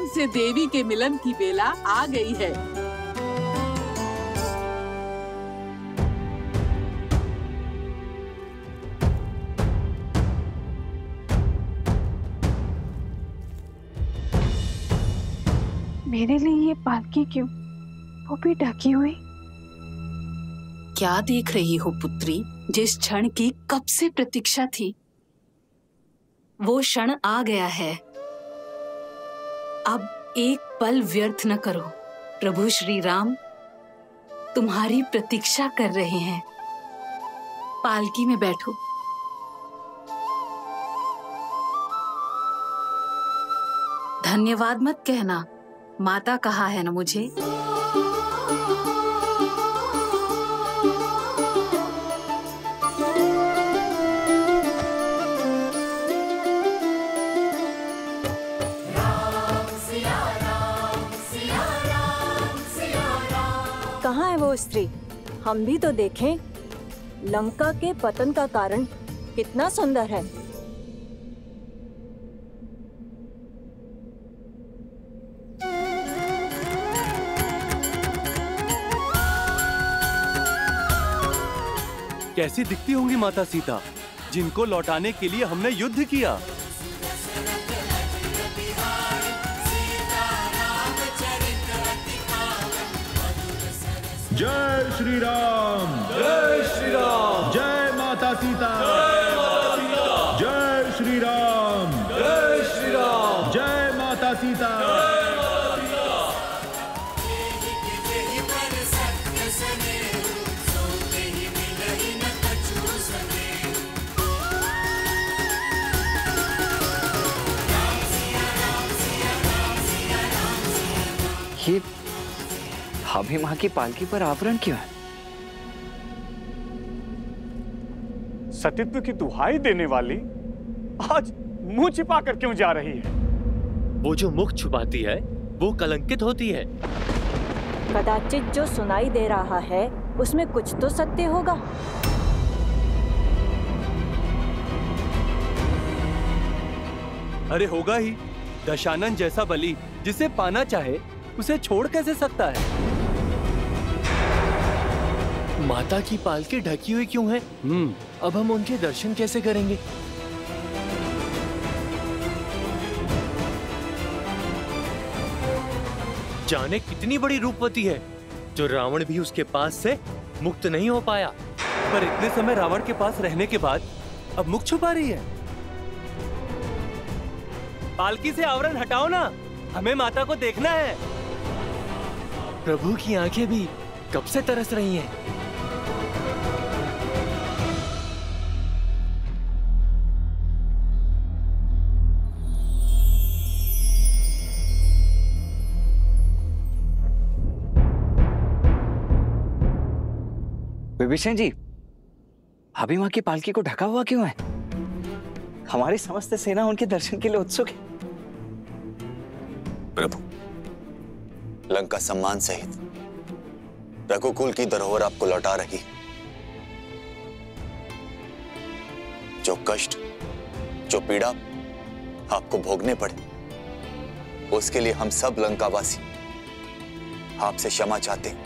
से देवी के मिलन की बेला आ गई है। मेरे लिए ये पालकी क्यों, वो भी ढकी हुई? क्या देख रही हो पुत्री? जिस क्षण की कब से प्रतीक्षा थी, वो क्षण आ गया है। अब एक पल व्यर्थ न करो। प्रभु श्री राम तुम्हारी प्रतीक्षा कर रहे हैं। पालकी में बैठो। धन्यवाद मत कहना, माता कहा है ना मुझे। कहाँ है वो स्त्री? हम भी तो देखें। लंका के पतन का कारण कितना सुंदर है। कैसी दिखती होंगी माता सीता, जिनको लौटाने के लिए हमने युद्ध किया। जय श्री राम, जय श्री राम, जय माता सीता, जय श्री राम, जय श्री राम, जय माता सीता। ये भाभी माँ की पालकी पर आवरण क्यों है? सतीत्व की दुहाई देने वाली आज मुंह छिपा कर क्यों जा रही है? वो जो मुख छुपाती है वो कलंकित होती है। कदाचित जो सुनाई दे रहा है उसमें कुछ तो सत्य होगा। अरे होगा ही। दशानन जैसा बलि जिसे पाना चाहे उसे छोड़ कैसे सकता है? माता की पालकी ढकी हुई क्यों है? अब हम उनके दर्शन कैसे करेंगे? जाने कितनी बड़ी रूपवती है, जो रावण भी उसके पास से मुक्त नहीं हो पाया। पर इतने समय रावण के पास रहने के बाद अब मुख छुपा रही है। पालकी से आवरण हटाओ ना, हमें माता को देखना है। प्रभु की आंखें भी कब से तरस रही हैं। विभीषण जी, भाभी माँ की पालकी को ढका हुआ क्यों है? हमारी समस्त सेना उनके दर्शन के लिए उत्सुक है। प्रभु, लंका सम्मान सहित रघुकुल की धरोहर आपको लौटा रही। जो कष्ट, जो पीड़ा आपको भोगने पड़े, उसके लिए हम सब लंकावासी आपसे क्षमा चाहते हैं।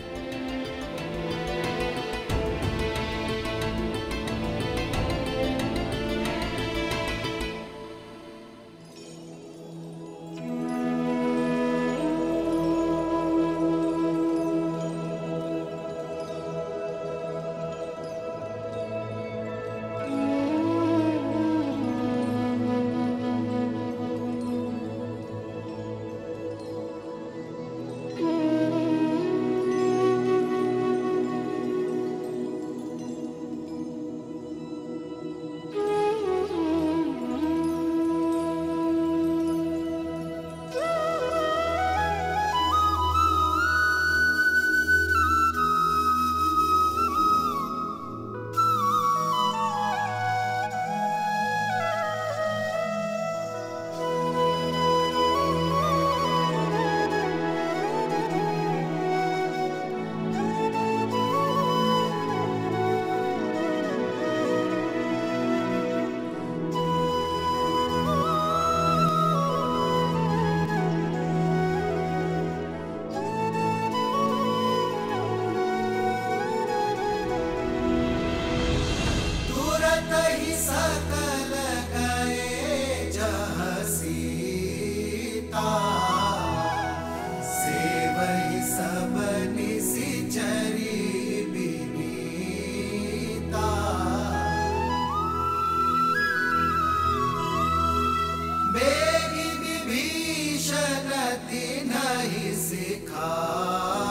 सिखायो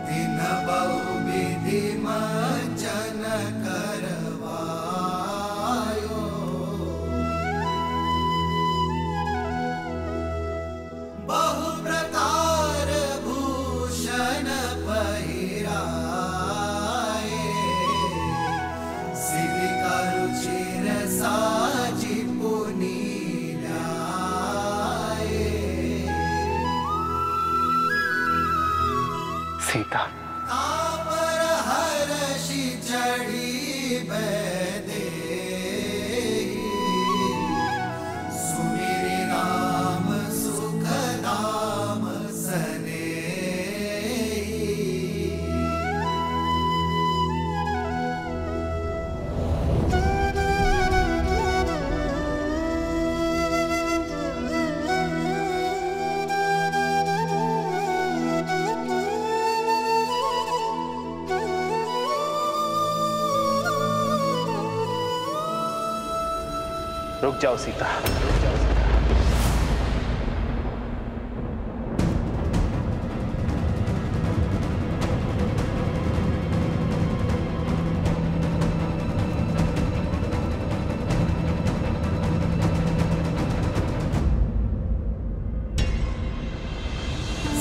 दिन बहु विधि मज्जन करवायो बहु प्रकार भूषण पहिराए सिद्धि करु चिर साजी पुनि सीता तापर हर्षि चढ़ी बैदे सुमिरि नाम सुख धाम सने रुक जाओ सीता,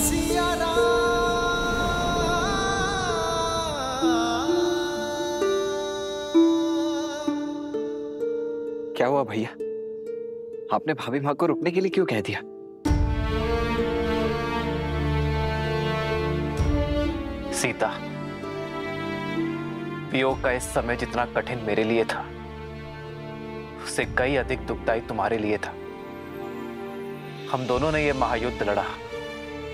सिया क्या हुआ भैया? आपने भाभी माँ को रुकने के लिए क्यों कह दिया? सीता, वियोग का इस समय जितना कठिन मेरे लिए था, उससे कई अधिक दुखदायी तुम्हारे लिए था। हम दोनों ने यह महायुद्ध लड़ा,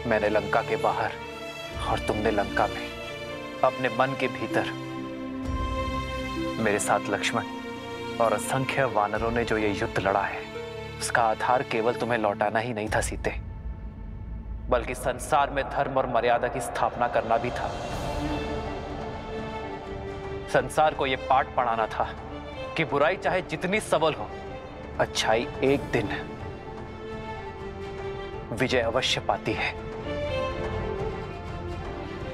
मैंने लंका के बाहर और तुमने लंका में, अपने मन के भीतर। मेरे साथ लक्ष्मण और असंख्य वानरों ने जो ये युद्ध लड़ा है, उसका आधार केवल तुम्हें लौटाना ही नहीं था सीते, बल्कि संसार में धर्म और मर्यादा की स्थापना करना भी था। संसार को यह पाठ पढ़ाना था कि बुराई चाहे जितनी सबल हो, अच्छाई एक दिन विजय अवश्य पाती है।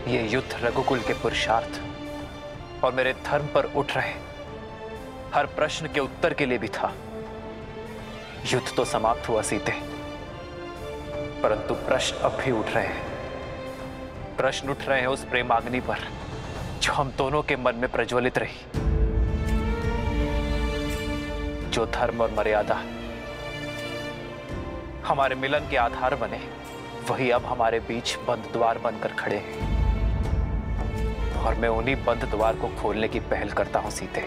यह युद्ध रघुकुल के पुरुषार्थ और मेरे धर्म पर उठ रहे हर प्रश्न के उत्तर के लिए भी था। युद्ध तो समाप्त हुआ सीते, परंतु प्रश्न अब भी उठ रहे हैं। प्रश्न उठ रहे हैं उस प्रेमाग्नि पर जो हम दोनों के मन में प्रज्वलित रही। जो धर्म और मर्यादा हमारे मिलन के आधार बने, वही अब हमारे बीच बंद द्वार बनकर खड़े हैं, और मैं उन्हीं बंद द्वार को खोलने की पहल करता हूं सीते।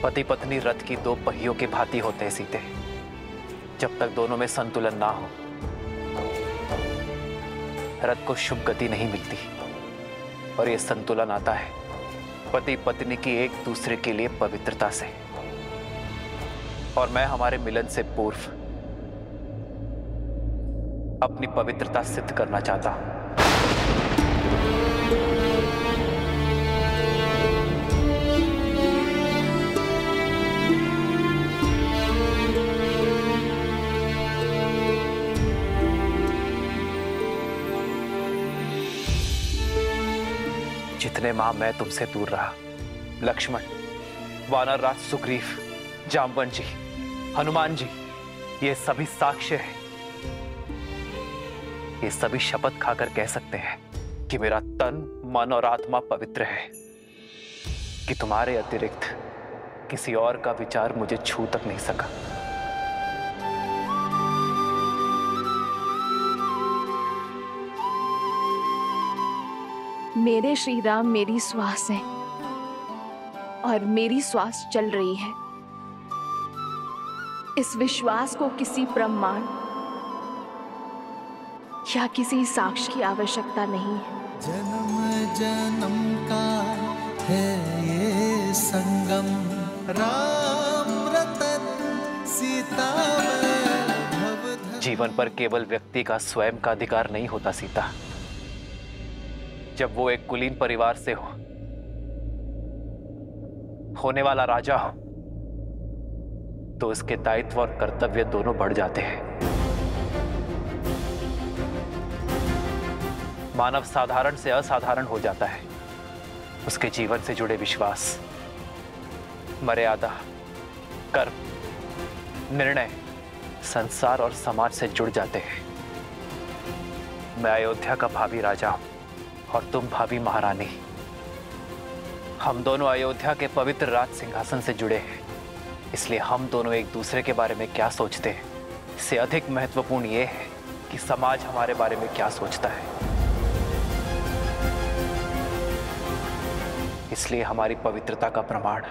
पति पत्नी रथ की दो पहियों की भांति होते हैं सीते। जब तक दोनों में संतुलन ना हो, रथ को शुभ गति नहीं मिलती, और यह संतुलन आता है पति पत्नी की एक दूसरे के लिए पवित्रता से। और मैं हमारे मिलन से पूर्व अपनी पवित्रता सिद्ध करना चाहता हूं। जितने माह मैं तुमसे दूर रहा, लक्ष्मण, वानर राज सुग्रीव, जामवन जी, हनुमान जी, ये सभी साक्ष्य हैं। ये सभी शपथ खाकर कह सकते हैं कि मेरा तन, मन और आत्मा पवित्र है, कि तुम्हारे अतिरिक्त किसी और का विचार मुझे छू तक नहीं सका। मेरे श्री राम मेरी श्वास है और मेरी श्वास चल रही है। इस विश्वास को किसी प्रमाण या किसी साक्ष्य की आवश्यकता नहीं है। जन्म जन्म का है ये संगम, राम रतन सीता भव। जीवन पर केवल व्यक्ति का स्वयं का अधिकार नहीं होता सीता। जब वो एक कुलीन परिवार से हो, होने वाला राजा हो, तो उसके दायित्व और कर्तव्य दोनों बढ़ जाते हैं। मानव साधारण से असाधारण हो जाता है। उसके जीवन से जुड़े विश्वास, मर्यादा, कर्म, निर्णय संसार और समाज से जुड़ जाते हैं। मैं अयोध्या का भावी राजा हूं और तुम भावी महारानी। हम दोनों अयोध्या के पवित्र राज सिंहासन से जुड़े हैं, इसलिए हम दोनों एक दूसरे के बारे में क्या सोचते हैं इससे अधिक महत्वपूर्ण यह है कि समाज हमारे बारे में क्या सोचता है। इसलिए हमारी पवित्रता का प्रमाण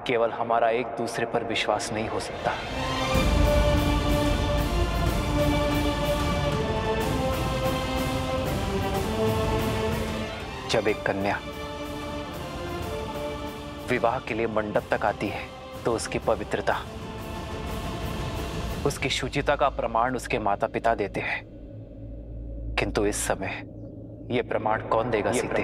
केवल हमारा एक दूसरे पर विश्वास नहीं हो सकता। जब एक कन्या विवाह के लिए मंडप तक आती है तो उसकी पवित्रता, उसकी शुचिता का प्रमाण उसके माता पिता देते हैं। किंतु इस समय यह प्रमाण कौन देगा सीते?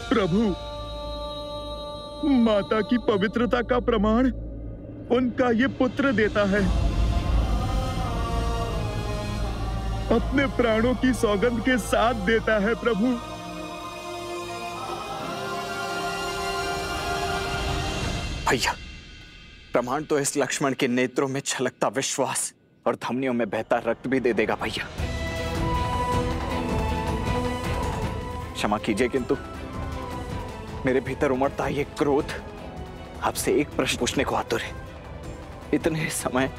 प्रभु, माता की पवित्रता का प्रमाण उनका ये पुत्र देता है। अपने प्राणों की सौगंध के साथ देता है प्रभु। भैया, प्रमाण तो इस लक्ष्मण के नेत्रों में छलकता विश्वास और धमनियों में बहता रक्त भी दे देगा भैया। क्षमा कीजिए, किंतु मेरे भीतर उमड़ता ये क्रोध आपसे एक प्रश्न पूछने को आतुर है। इतने समय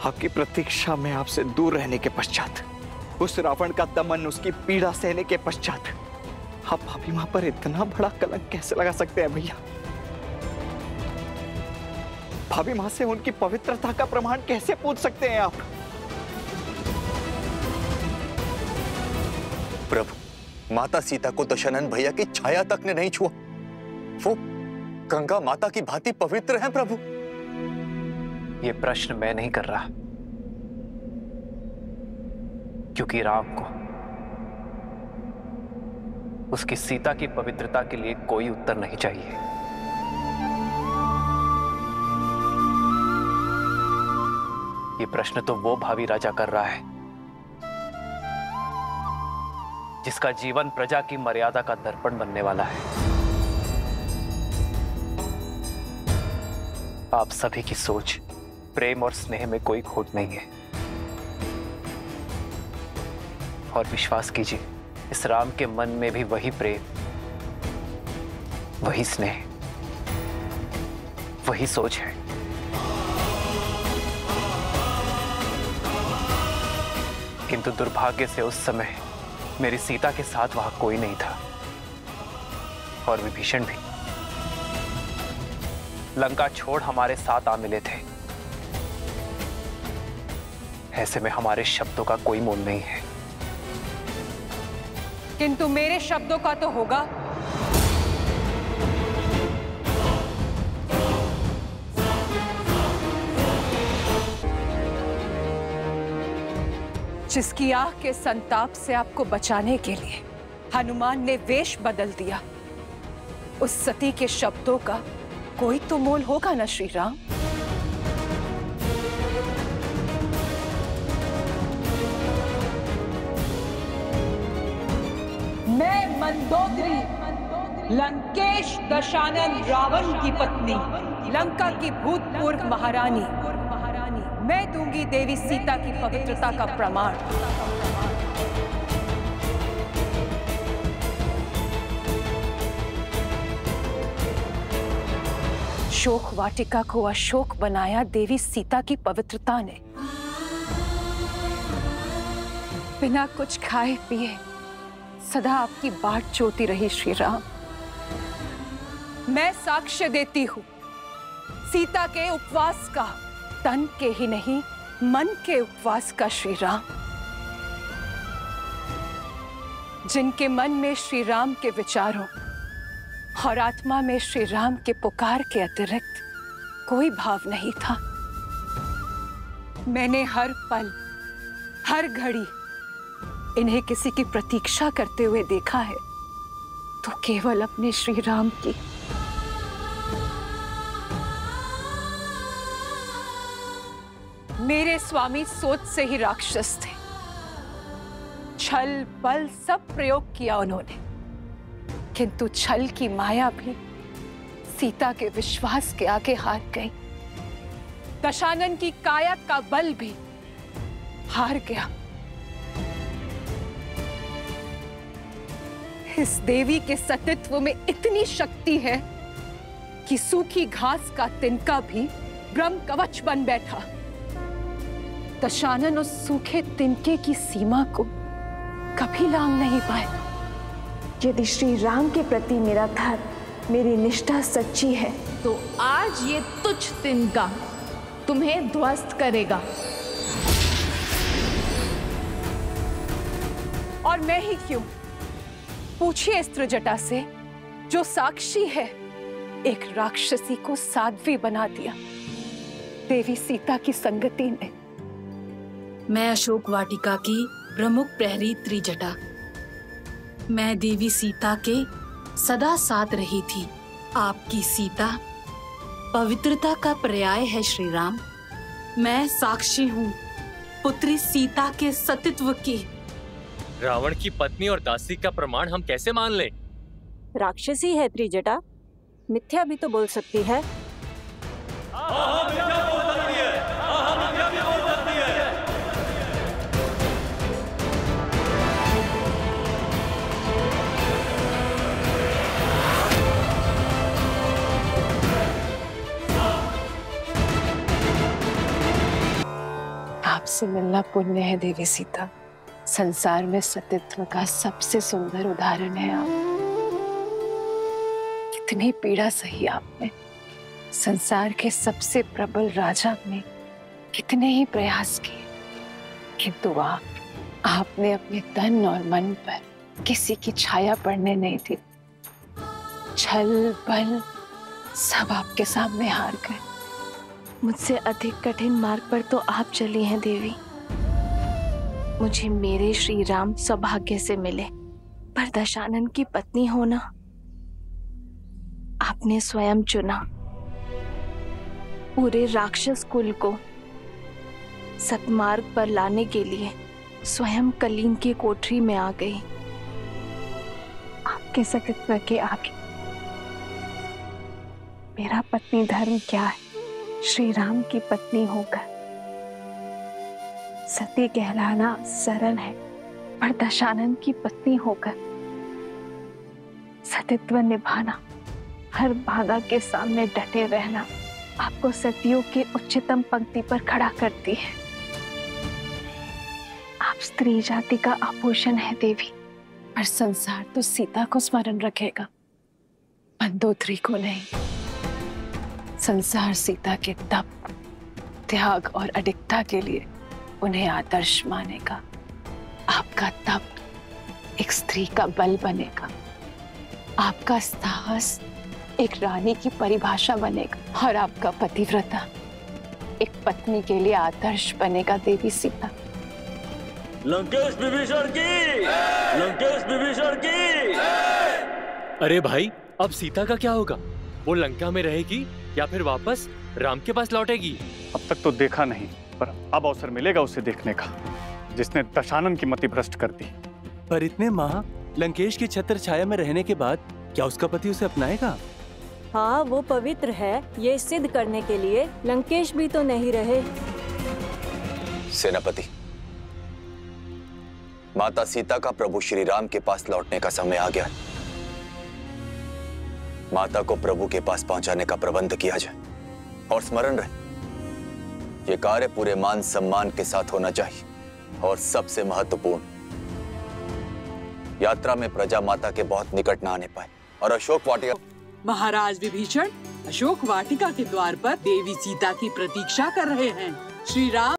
आपकी प्रतीक्षा में आपसे दूर रहने के पश्चात, उस रावण का दमन, उसकी पीड़ा सहने के पश्चात, आप भाभी मां पर इतना बड़ा कलंक कैसे लगा सकते हैं भैया? भाभी मां से उनकी पवित्रता का प्रमाण कैसे पूछ सकते हैं आप? प्रभु, माता सीता को दशानन भैया की छाया तक ने नहीं छुआ। वो गंगा माता की भांति पवित्र हैं प्रभु। ये प्रश्न मैं नहीं कर रहा, क्योंकि राम को उसकी सीता की पवित्रता के लिए कोई उत्तर नहीं चाहिए। ये प्रश्न तो वो भावी राजा कर रहा है जिसका जीवन प्रजा की मर्यादा का दर्पण बनने वाला है। आप सभी की सोच, प्रेम और स्नेह में कोई खोट नहीं है। और विश्वास कीजिए, इस राम के मन में भी वही प्रेम, वही स्नेह, वही सोच है। किंतु दुर्भाग्य से उस समय मेरी सीता के साथ वहां कोई नहीं था, और विभीषण भी लंका छोड़ हमारे साथ आ मिले थे। ऐसे में हमारे शब्दों का कोई मोल नहीं है। किंतु मेरे शब्दों का तो होगा। जिसकी आग के संताप से आपको बचाने के लिए हनुमान ने वेश बदल दिया, उस सती के शब्दों का कोई तो मोल होगा ना श्री राम? मैं मंदोदरी, लंकेश दशानन रावण की पत्नी, लंका की भूतपूर्व महारानी, मैं दूंगी देवी सीता की पवित्रता का प्रमाण। शोक वाटिका को अशोक बनाया देवी सीता की पवित्रता ने। बिना कुछ खाए पिए सदा आपकी बाट जोती रही श्री राम। मैं साक्ष्य देती हूं सीता के उपवास का, तन के ही नहीं मन के उपवास का श्री राम। जिनके मन में श्री राम के विचारों और आत्मा में श्री राम के पुकार के अतिरिक्त कोई भाव नहीं था। मैंने हर पल हर घड़ी इन्हें किसी की प्रतीक्षा करते हुए देखा है, तो केवल अपने श्री राम की। मेरे स्वामी सोच से ही राक्षस थे। छल बल सब प्रयोग किया उन्होंने, किंतु छल की माया भी सीता के विश्वास के आगे हार गई। दशानन की काया का बल भी हार गया। इस देवी के सतीत्व में इतनी शक्ति है कि सूखी घास का तिनका भी ब्रह्म कवच बन बैठा। दशानन उस सूखे तिनके की सीमा को कभी लांघ नहीं पाए। यदि श्री राम के प्रति मेरा धर्म, मेरी निष्ठा सच्ची है, तो आज ये तुच्छ तिनका तुम्हें ध्वस्त करेगा। और मैं ही क्यों? पूछिए स्त्रजटा से, जो साक्षी है। एक राक्षसी को साध्वी बना दिया देवी सीता की संगति ने। मैं अशोक वाटिका की प्रमुख प्रहरी त्रिजटा। मैं देवी सीता के सदा साथ रही थी। आपकी सीता पवित्रता का पर्याय है श्री राम। मैं साक्षी हूँ पुत्री सीता के सतीत्व की। रावण की पत्नी और दासी का प्रमाण हम कैसे मान लें? राक्षसी है त्रिजटा, मिथ्या भी तो बोल सकती है। आपसे मिलना पुण्य है देवी सीता। संसार में सतीत्व का सबसे सुंदर उदाहरण है आप। कितनी पीड़ा सही आपने। संसार के सबसे प्रबल राजा ने कितने ही प्रयास किए, किंतु आपने अपने तन और मन पर किसी की छाया पड़ने नहीं दी। छल बल सब आपके सामने हार गए। मुझसे अधिक कठिन मार्ग पर तो आप चली हैं देवी। मुझे मेरे श्री राम सौभाग्य से मिले, पर दशानन की पत्नी होना आपने स्वयं चुना। पूरे राक्षस कुल को सतमार्ग पर लाने के लिए स्वयं कलीन की कोठरी में आ गई। आपके सतीत्व के आगे मेरा पत्नी धर्म क्या है? श्री राम की पत्नी होकर सती कहलाना सरल है, पर दशानन की पत्नी होकर सतीत्व निभाना, हर बाधा के सामने डटे रहना आपको सतियों के उच्चतम पंक्ति पर खड़ा करती है। आप स्त्री जाति का आभूषण है देवी, पर संसार तो सीता को स्मरण रखेगा, मंदोदरी को नहीं। संसार सीता के तप, त्याग और अडिगता के लिए उन्हें आदर्श मानेगा। आपका तप एक स्त्री का बल बनेगा, आपका साहस एक रानी की परिभाषा बनेगा, और आपका पतिव्रता एक पत्नी के लिए आदर्श बनेगा देवी सीता। लंकेश विभीषण की! लंकेश विभीषण की! अरे भाई, अब सीता का क्या होगा? वो लंका में रहेगी या फिर वापस राम के पास लौटेगी? अब तक तो देखा नहीं, पर अब अवसर मिलेगा उसे देखने का, जिसने दशानन की मति भ्रष्ट कर दी। पर इतने माह लंकेश की छत्र छाया में रहने के बाद क्या उसका पति उसे अपनाएगा? हाँ, वो पवित्र है, ये सिद्ध करने के लिए लंकेश भी तो नहीं रहे। सेनापति, माता सीता का प्रभु श्री राम के पास लौटने का समय आ गया है। माता को प्रभु के पास पहुंचाने का प्रबंध किया जाए, और स्मरण रहे, ये कार्य पूरे मान सम्मान के साथ होना चाहिए, और सबसे महत्वपूर्ण, यात्रा में प्रजा माता के बहुत निकट न आने पाए। और अशोक वाटिका महाराज विभीषण, अशोक वाटिका के द्वार पर देवी सीता की प्रतीक्षा कर रहे हैं। श्री राम